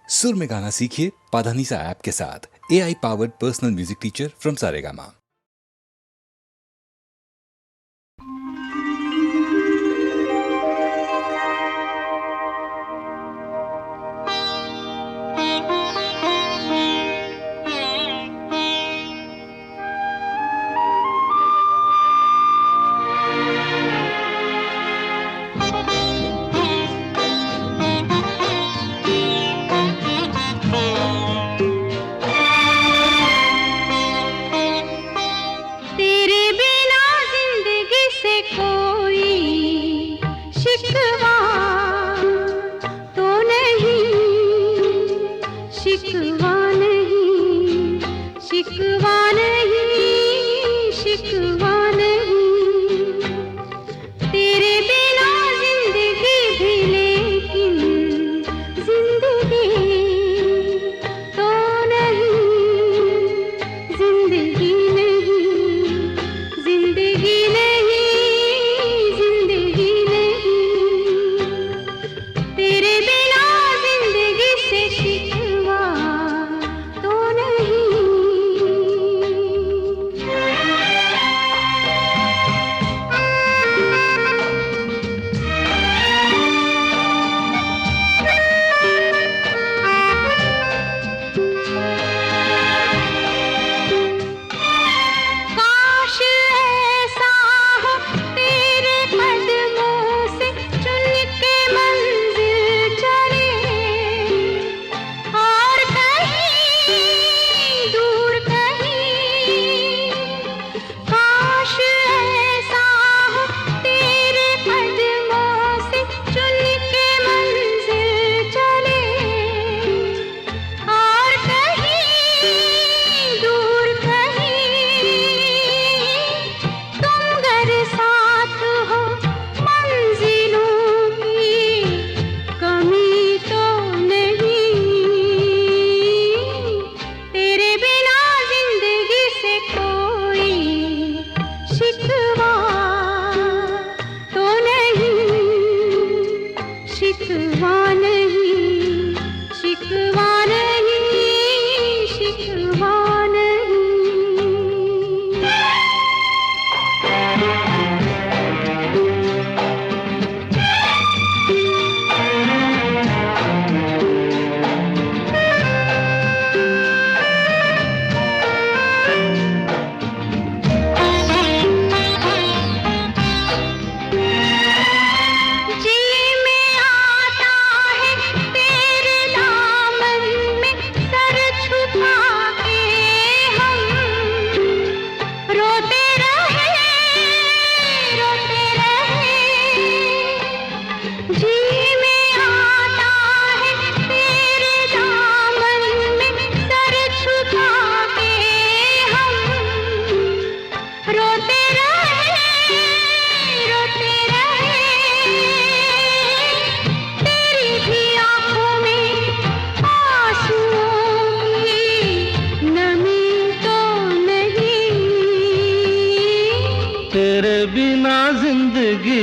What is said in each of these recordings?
सुर में गाना सीखिए पाधानीसा ऐप के साथ। AI powered personal music teacher from Saregama.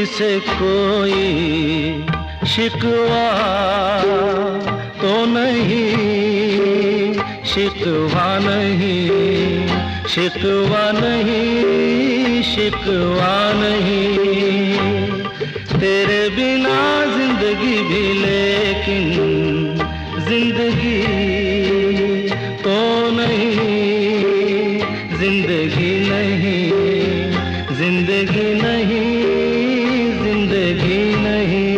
से कोई शिकवा तो नहीं, शिकवा नहीं, शिकवा नहीं, शिकवा नहीं। तेरे बिना जिंदगी भी लेकिन जिंदगी तो नहीं, जिंदगी नहीं, जिंदगी नहीं, जिंदगी नहीं।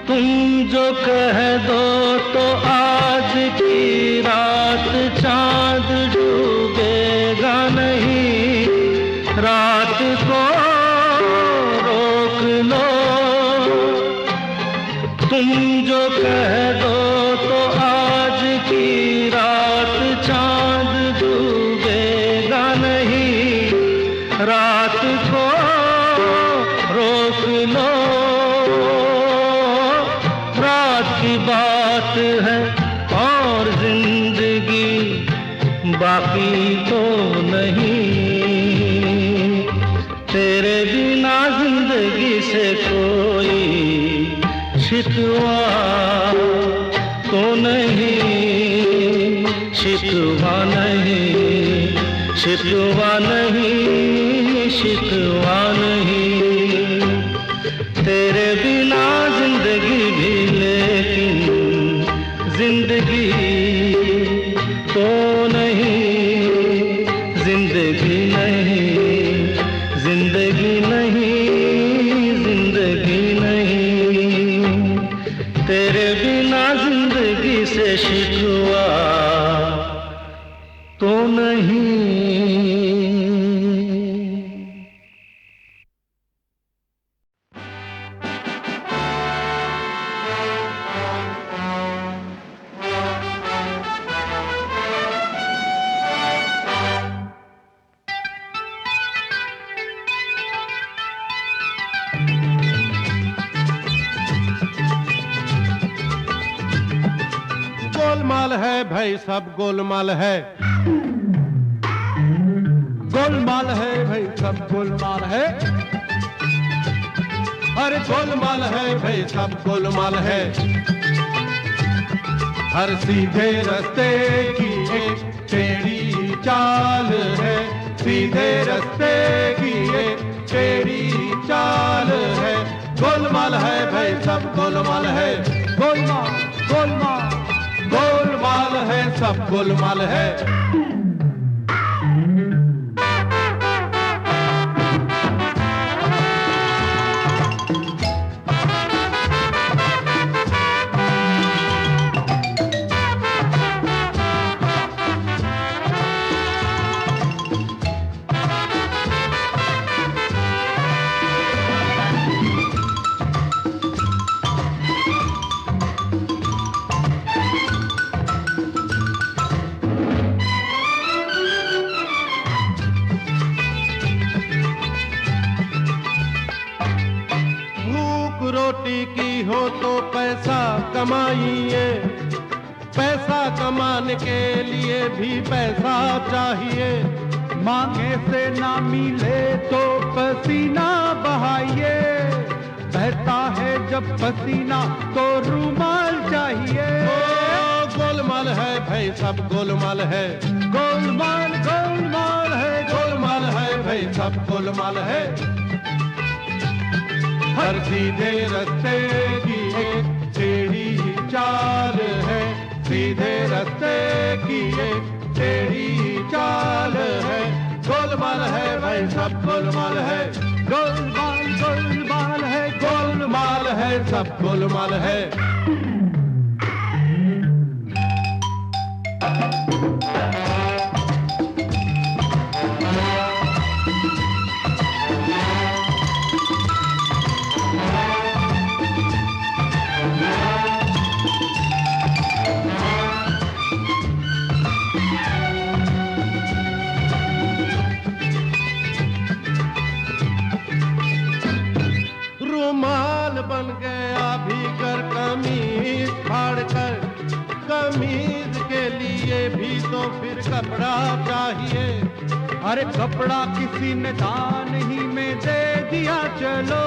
तुम जो कह दो तो आज की रात चांद डूबेगा नहीं, रात को रोक लो। तुम जो कह दो तो आज की रात चांद डूबेगा नहीं, रात को रोक लो। जिंदगी से कोई शिकवा तो नहीं, शिकवा नहीं, शिकवा नहीं, शिकवा नहीं। तेरे बिना जिंदगी भी लेकिन जिंदगी तो नहीं, जिंदगी नहीं, जिंदगी नहीं, जिंदगी नहीं। तेरे बिना जिंदगी से शिकवा तो नहीं। गोलमाल है भाई सब गोलमाल है, गोलमाल है भाई सब गोलमाल है। अरे गोलमाल है भाई सब गोलमाल है। हर सीधे रास्ते की एक टेढ़ी चाल है, सीधे रास्ते की एक टेढ़ी चाल है। गोलमाल है भाई सब गोलमाल है, गोलमाल गोलमाल गोलमाल है सब गोलमाल है। रोटी की हो तो पैसा कमाइए, पैसा कमाने के लिए भी पैसा चाहिए। मांगे से ना मिले तो पसीना बहाइए, बहता है जब पसीना तो रूमाल चाहिए। गोलमाल है भाई सब गोलमाल है, गोलमाल गोलमाल है, गोलमाल है भाई सब गोलमाल है। हर सीधे रास्ते की एक टेढ़ी चाल है, सीधे रास्ते की एक टेढ़ी चाल है। गोलमाल है भाई सब गोलमाल है, गोलमाल गोलमाल है, गोलमाल है सब गोलमाल है। रुमाल बन गया भीतर कमीज फाड़ कर, कमीज के लिए भी तो फिर कपड़ा चाहिए। अरे कपड़ा किसी ने दान ही में दे दिया, चलो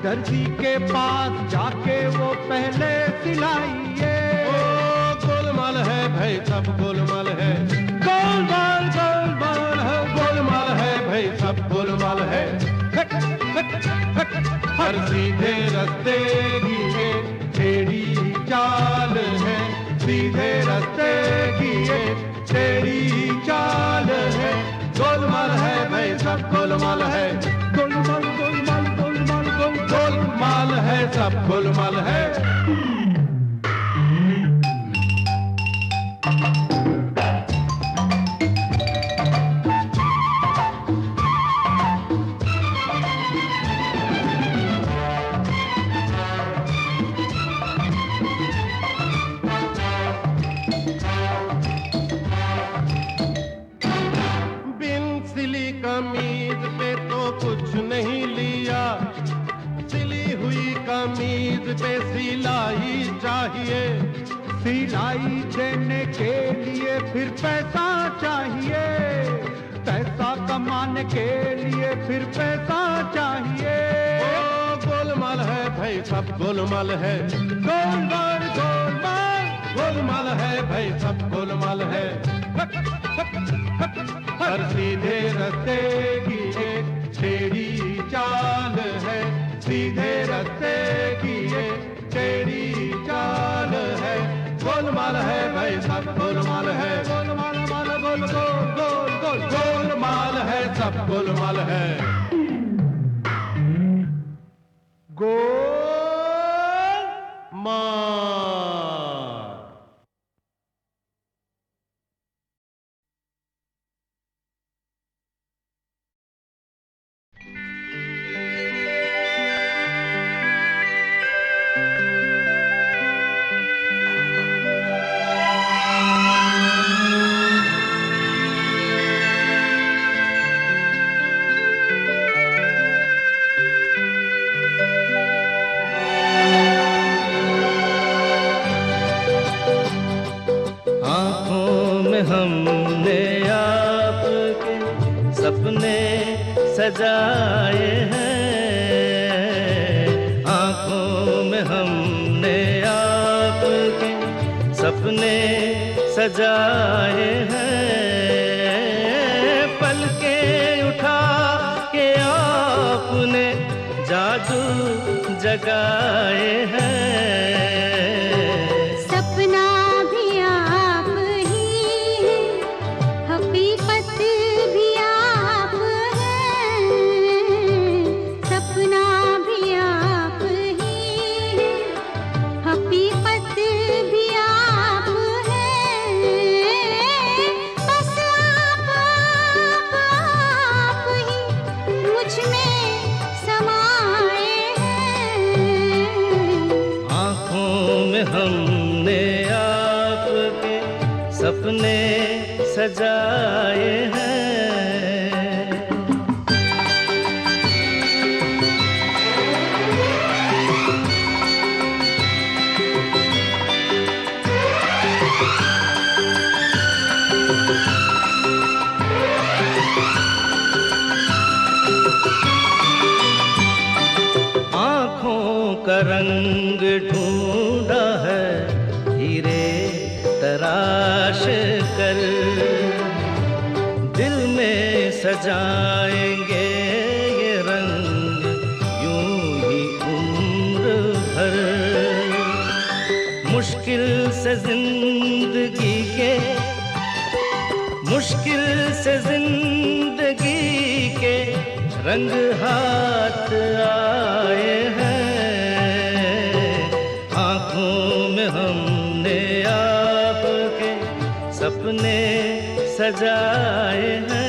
दर्जी के पास जाके वो पहले सिलाइए। गोलमाल है भाई सब गोलमाल है, गोलमाल गोलमाल है, गोलमाल है भाई सब गोलमाल है। हर सीधे रास्ते की एक टेढ़ी चाल है, सीधे रास्ते की एक टेढ़ी चाल है। गोलमाल है भाई सब गोलमाल है, गोलमाल गोलमाल गोलमाल गोलमाल है सब गोलमाल है। कमीज पे तो कुछ नहीं लिया, सिली हुई कमीज पे सिलाई चाहिए। सिलाई देने के लिए फिर पैसा चाहिए, पैसा कमाने के लिए फिर पैसा चाहिए। ओ भाई सब गोलमाल है, गोलमाल गोलमाल गोलमाल है भाई सब गोलमाल है। हर सीधे रास्ते की एक टेढ़ी चाल है, सीधे रास्ते की एक टेढ़ी चाल है, गोलमाल है भाई सब गोलमाल है, गोलमाल माल गोल गोल गोल गोल गोलमाल है सब गोलमाल है। हमने आपके सपने सजाए हैं, आँखों में हमने आपके सपने सजाए हैं, पलकें उठा के आपने जादू जगाए हैं। हमने आपके सपने सजाए हैं। आँखों का रंग ढूंढा है हीरे तराश कर, दिल में सजाएंगे ये रंग यूं ही उम्र भर। मुश्किल से जिंदगी के, मुश्किल से जिंदगी के रंग हाथ आए हैं, आँखों में हमने आपके सपने सजाए हैं।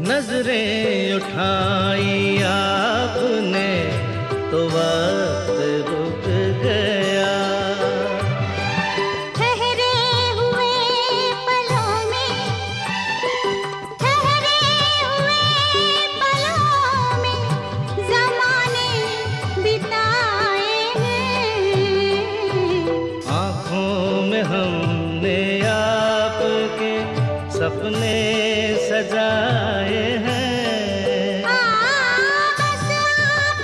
नजरें उठाई आपने तो वक्त रुक गया, ठहरे हुए पलों में, ठहरे हुए पलों में ज़माने बिताए हैं। आँखों में हमने आपके सपने सजाए हैं। बस आप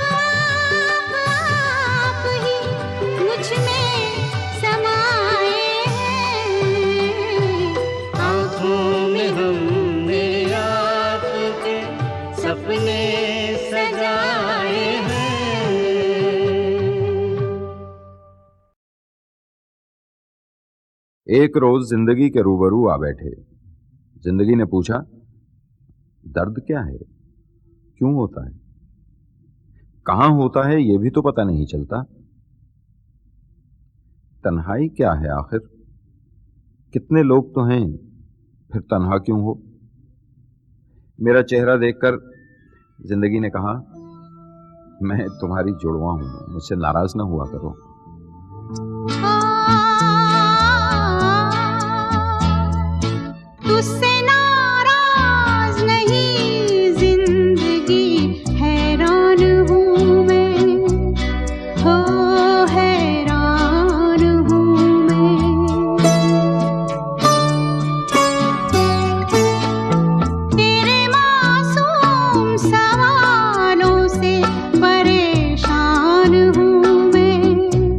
एक रोज जिंदगी के रूबरू आ बैठे। जिंदगी ने पूछा, दर्द क्या है, क्यों होता है, कहां होता है, यह भी तो पता नहीं चलता। तन्हाई क्या है आखिर, कितने लोग तो हैं, फिर तन्हा क्यों हो। मेरा चेहरा देखकर जिंदगी ने कहा, मैं तुम्हारी जुड़वा हूं, मुझसे नाराज ना हुआ करो। तुझसे नाराज नहीं जिंदगी, हैरान हूँ मैं, हो हैरान हूँ मैं। तेरे मासूम सवालों से परेशान हूँ मैं।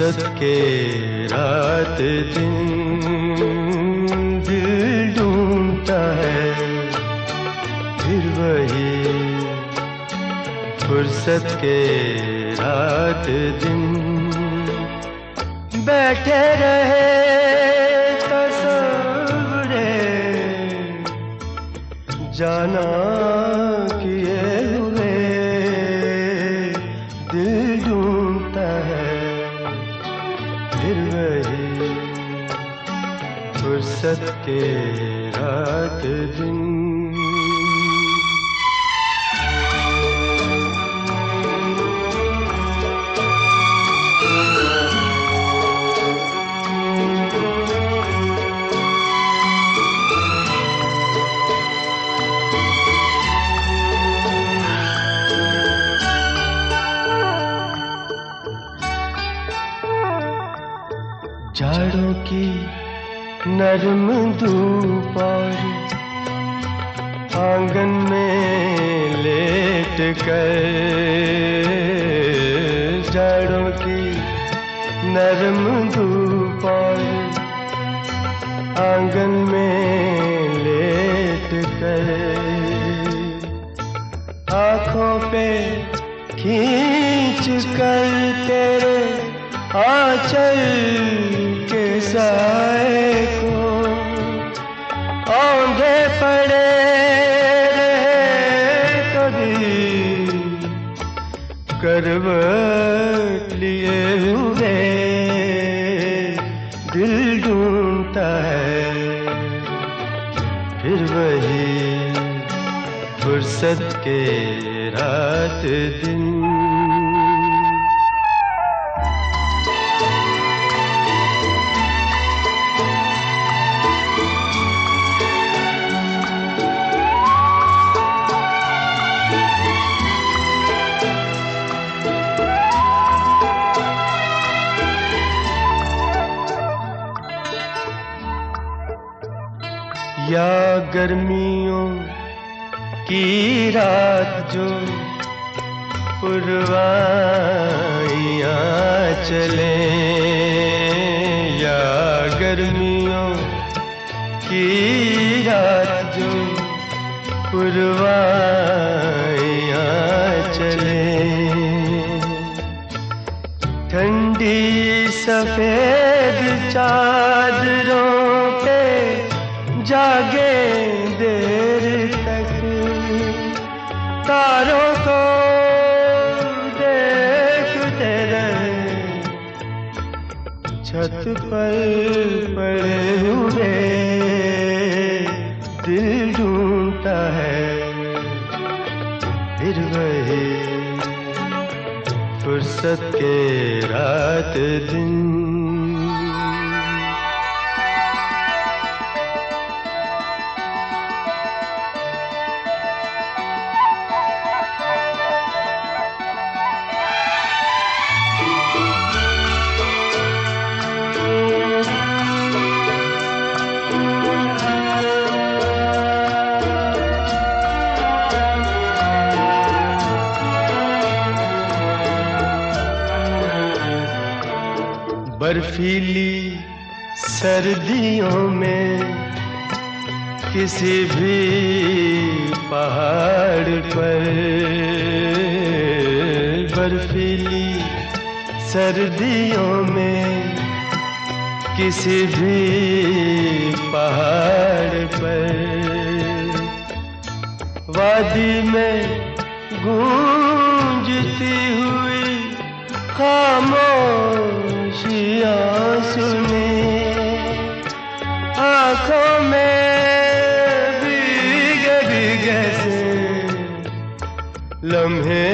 फुर्सत के रात दिन दिल ढूंढता है फिर वही फुर्सत के रात दिन बैठे रहे तस्वुरे जाना किए हुए दिल ढूंढता है फिर वही फुर्सत के रात दिन जाड़ों की नरम धूप और आंगन में लेट कर जाड़ों की नरम धूप और आंगन में लेट कर आँखों पे खींच कर तेरे आंचल के साए को औंधे पड़े रहे कभी करवट लिए हुए दिल ढूंढता है फिर वही फुर्सत के रात दिन या गर्मियों की रात जो पुरवाइयाँ चले या गर्मियों की रात जो पुरवाइयाँ चले ठंडी सफेद चादरों पे जागे देर तक तारों को देखते रहे छत पर पड़े हुए दिल ढूंढता है फिर वही फुर्सत के रात दिन बर्फीली सर्दियों में किसी भी पहाड़ पर बर्फीली सर्दियों में किसी भी पहाड़ पर वादी में गूंजती हुई खामोशियाँ सुने आँखों में भीगे भीगे से लम्हे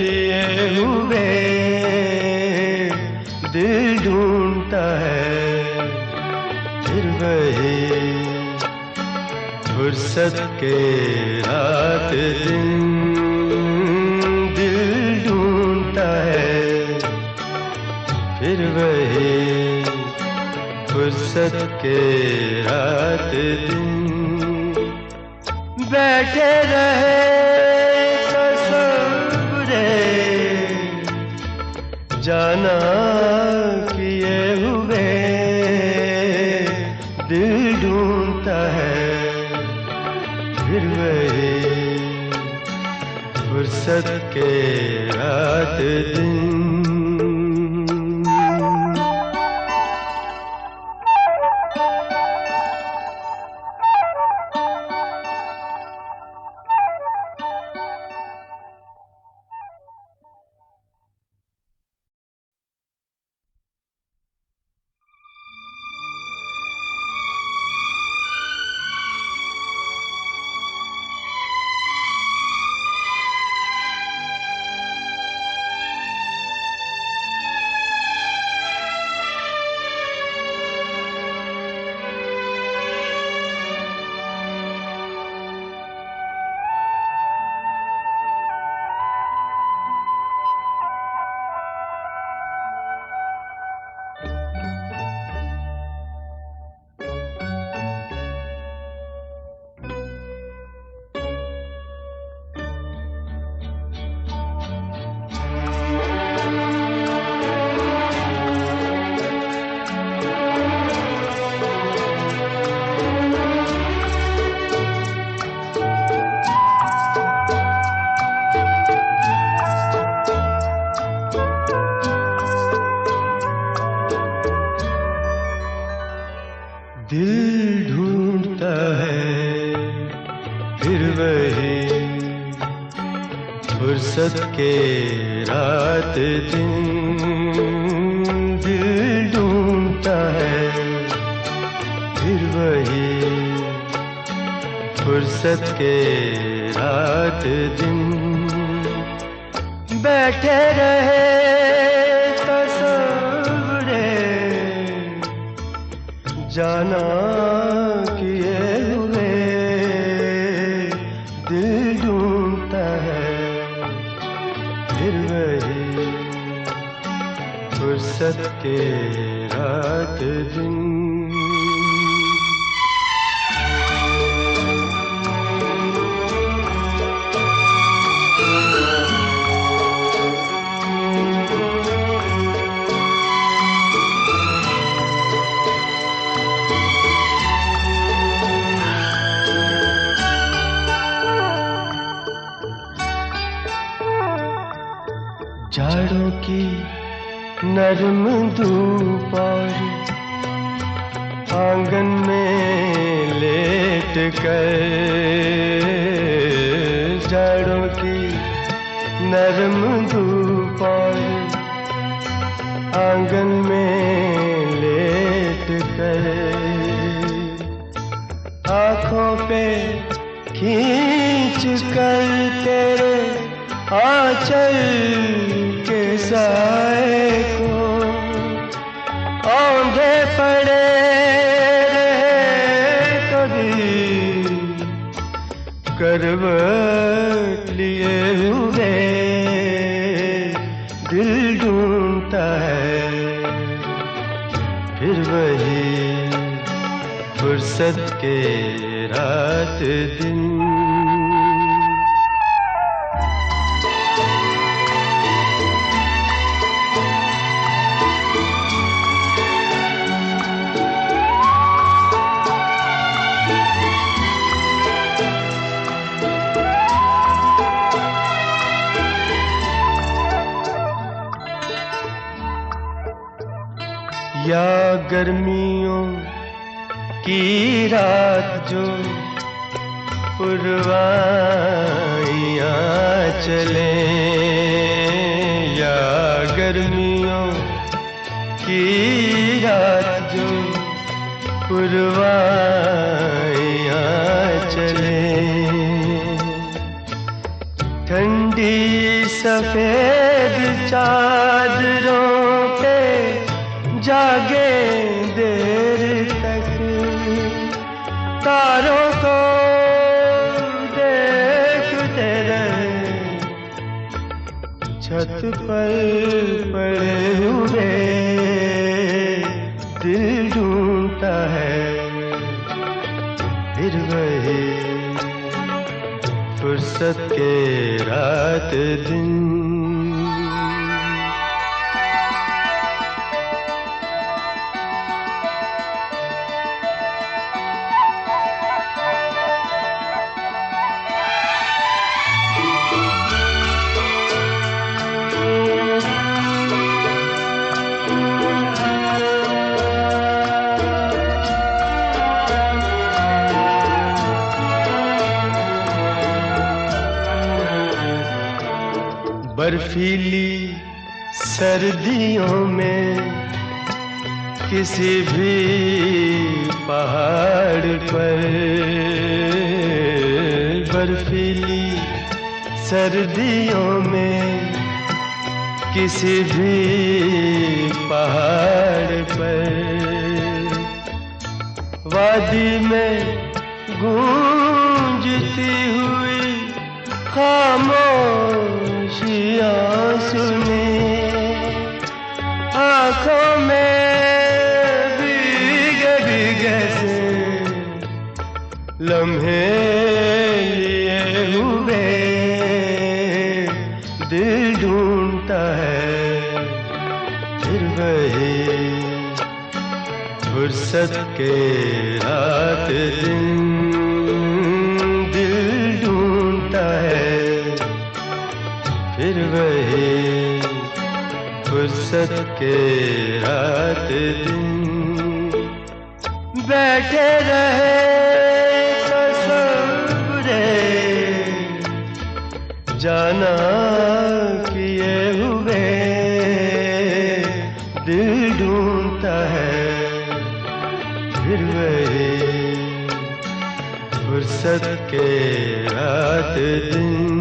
लिए हुए दिल ढूंढता है फिर वही फुर्सत के रात दिन दिल ढूंढता है फिर वही फुर्सत के रात दिन बैठे रहे तस्वुरे जाना किए हुए दिल ढूंढता है फिर वही फुर्सत के रात दिन। दिल ढूंढता है फिर वही फुर्सत के रात दिन। दिल ढूंढता है फिर वही फुर्सत के रात दिन। बैठे रहे तस्वुरे जाना किए हुए दिल ढूंढता है फिर वही फुर्सत के रात दिन। जाड़ों की नरम धूप और आंगन में लेट कर, जाड़ों की नरम धूप और आंगन में लेट कर, आँखों पे खींच कर तेरे आंचल के साए को औंधे पड़े रहे कभी करवट लिए हुए दिल ढूंढता है फिर वही फुर्सत के रात दिन। या गर्मियों की रात जो पुरवाइयाँ चले, या गर्मियों की रात जो पुरवाइयाँ चले, ठंडी सफेद चादरों पे जागे देर तक, तारों को देखते रहे छत पर पड़े हुए दिल ढूंढता है फिर वही फुर्सत के रात दिन। बर्फीली सर्दियों में किसी भी पहाड़ पर, बर्फीली सर्दियों में किसी भी पहाड़ पर, वादी में गूंजती हुई खामोशियां सुनी, आंखों में भीगे भीगे से लम्हे लिए हुए, दिल ढूंढता है फिर वही फुर्सत के रात दिन, दिल ढूंढता है फिर वही फुर्सत के रात दिन, बैठे रहे तसव्वुरे जाना किए हुए, दिल ढूंढता है फिर वही फुर्सत के रात दिन।